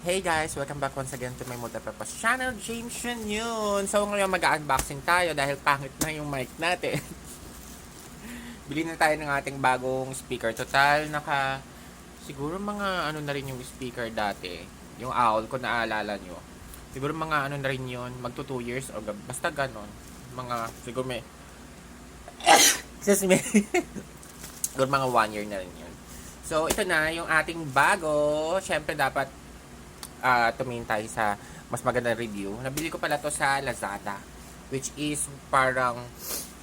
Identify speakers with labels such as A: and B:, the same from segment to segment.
A: Hey guys! Welcome back once again to my multipurpose channel, James yun. So ngayon mag-unboxing tayo dahil pangit na yung mic natin. Bili na tayo ng ating bagong speaker. Total, siguro mga ano na rin yung speaker dati. Yung owl, kung naaalala nyo. Siguro mga ano na rin yun, magto 2 years o basta ganon. Siguro may, excuse me. Siguro mga 1 year na rin yun. So ito na yung ating bago. Siyempre dapat tumingin tayo sa mas magandang review. Nabili ko pala to sa Lazada, which is parang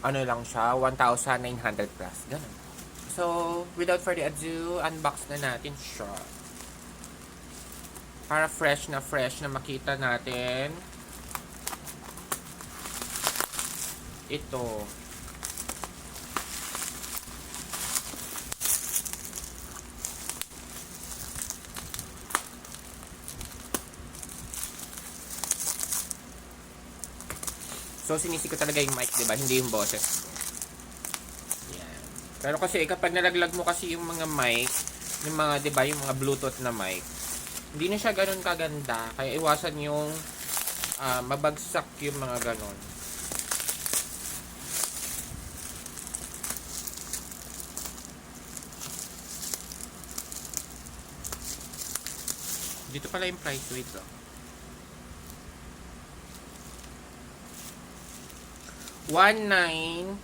A: ano lang siya, 1,900 plus. Ganun. So, without further ado, unbox na natin siya. Para fresh na makita natin. Ito. So, sinisi ko talaga yung mic, diba? Hindi yung boses. Yan. Pero kasi, kapag nalaglag mo kasi yung mga mic, yung mga, diba, yung mga Bluetooth na mic, hindi na siya ganun kaganda. Kaya iwasan yung mabagsak yung mga ganun. Dito pala yung price, wait lang. 1,961.90.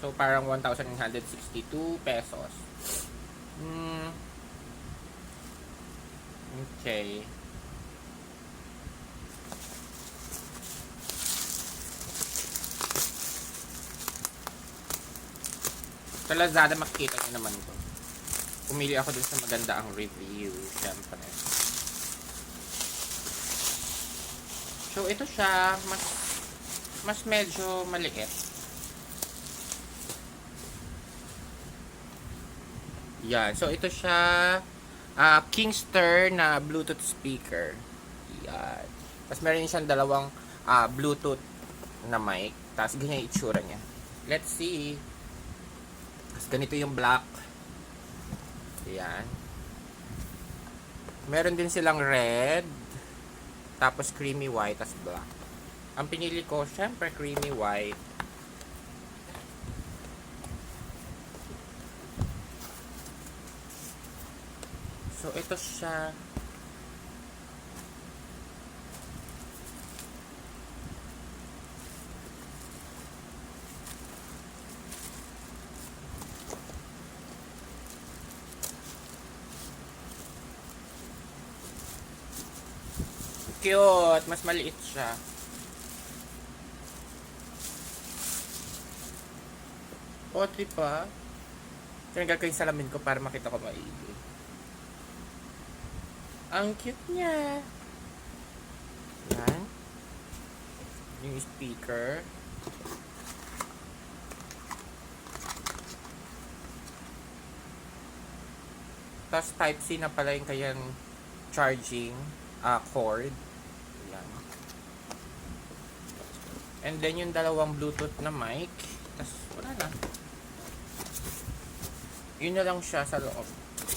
A: So, parang 1,962 pesos. Okay. Sa Lazada, makikita nyo naman to. Pumili ako dun sa maganda ang review, syempre. So, ito siya, mas medyo maliit. Yan. So, ito siya, Kingster na Bluetooth speaker. Yan. Tapos, meron siyang dalawang Bluetooth na mic. Tapos, ganyan yung itsura niya. Let's see. Tapos, ganito yung black. Yan. Meron din silang red. Tapos creamy white, tas black. Ang pinili ko, syempre creamy white. So, ito siya. Cute! Mas maliit siya. O, pa. Tinanggal ko yung salamin ko para makita ko maigi. Ang cute niya. Yan. Yung speaker. Tapos Type-C na pala yung kayang charging cord. Yan. And then yung dalawang Bluetooth na mic. Tapos wala na. Yun na lang siya sa loob.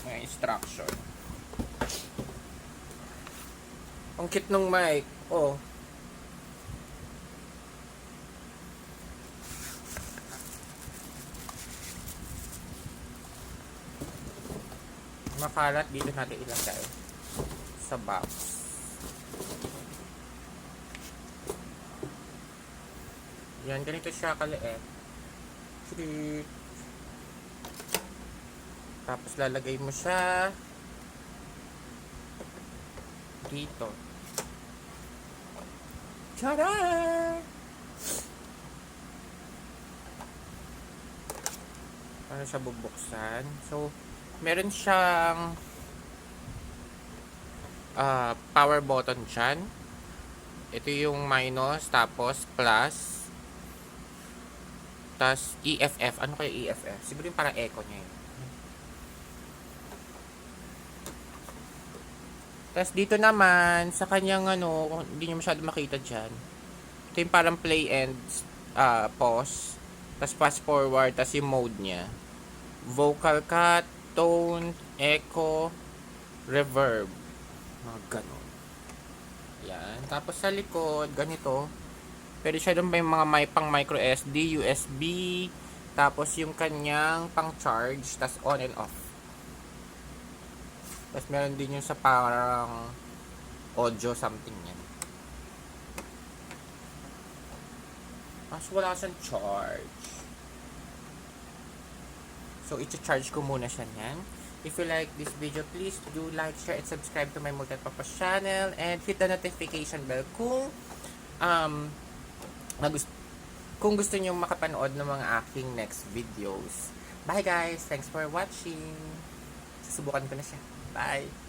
A: May instruction. Ang cute ng mic. Oh. Makalat, dito natin ilagay sa box. Yan, ganito siya kaliit. Tapos lalagay mo siya dito. Tada! Paano siya bubuksan? So, meron siyang power button dyan. Ito yung minus, tapos plus, tapos EFF. Ano kaya EFF? Siguro yung parang echo niya yun. Tapos dito naman, sa kanyang hindi nyo masyado makita dyan. Ito yung parang play and pause. Tapos fast forward, tapos yung mode niya. Vocal cut, tone, echo, reverb. Mga ganon. Yan. Tapos sa likod, ganito. Pwede siya doon may mga pang micro SD, USB, tapos yung kanyang pang charge, tas on and off. Tapos meron din yung sa parang audio something yan. Tapos wala siyang charge. So, i-charge ko muna siya yan. If you like this video, please do like, share, and subscribe to my Multipurpose channel. And hit the notification bell kung kung gusto niyo makapanood ng mga aking next videos. Bye guys! Thanks for watching! Susubukan ko na siya. Bye!